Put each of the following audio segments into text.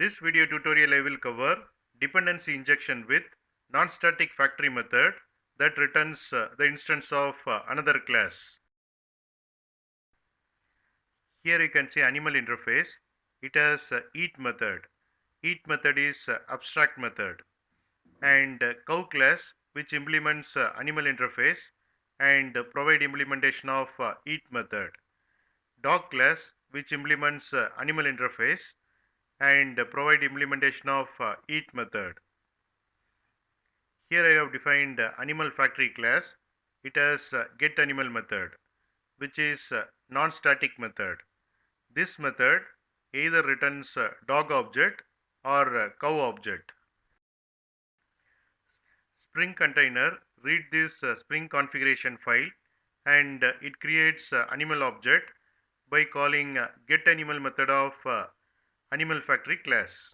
This video tutorial I will cover dependency injection with non-static factory method that returns the instance of another class. Here you can see animal interface. It has eat method. Eat method is abstract method, and cow class which implements animal interface and provide implementation of eat method. Dog class which implements animal interface and provide implementation of eat method. Here I have defined animal factory class. It has get animal method, which is non-static method. This method either returns dog object or cow object. Spring container read this Spring configuration file and it creates animal object by calling get animal method of animal factory class.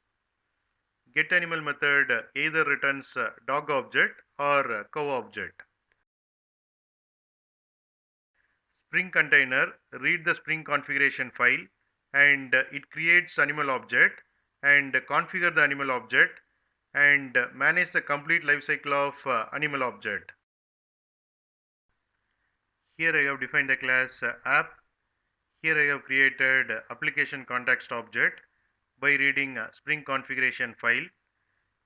Get animal method either returns dog object or cow object. Spring container read the Spring configuration file and it creates animal object and configure the animal object and manage the complete life cycle of animal object. Here I have defined the class app. Here I have created application context object by reading Spring configuration file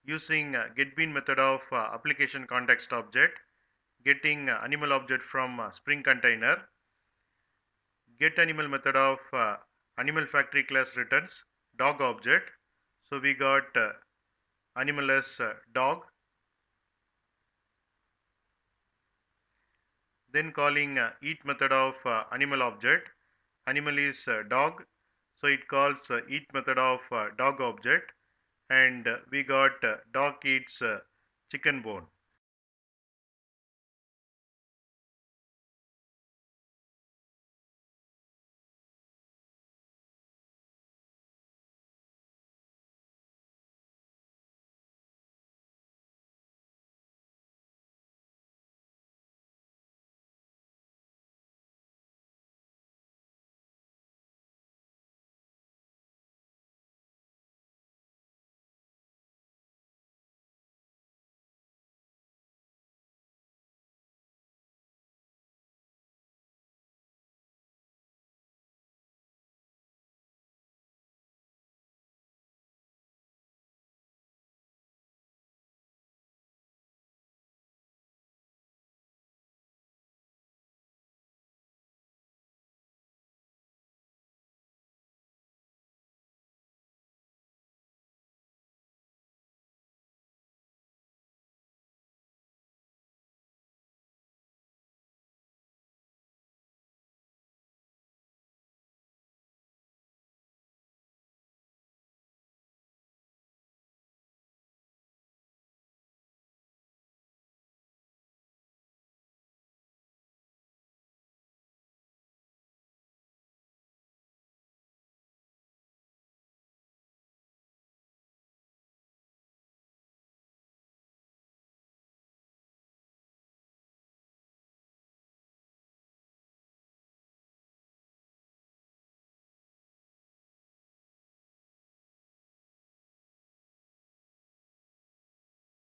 using getBean method of application context object, getting animal object from Spring container. Get animal method of animal factory class returns dog object. So we got animal as dog. Then calling eat method of animal object. Animal is dog. So it calls eat method of dog object. And we got dog eats chicken bone.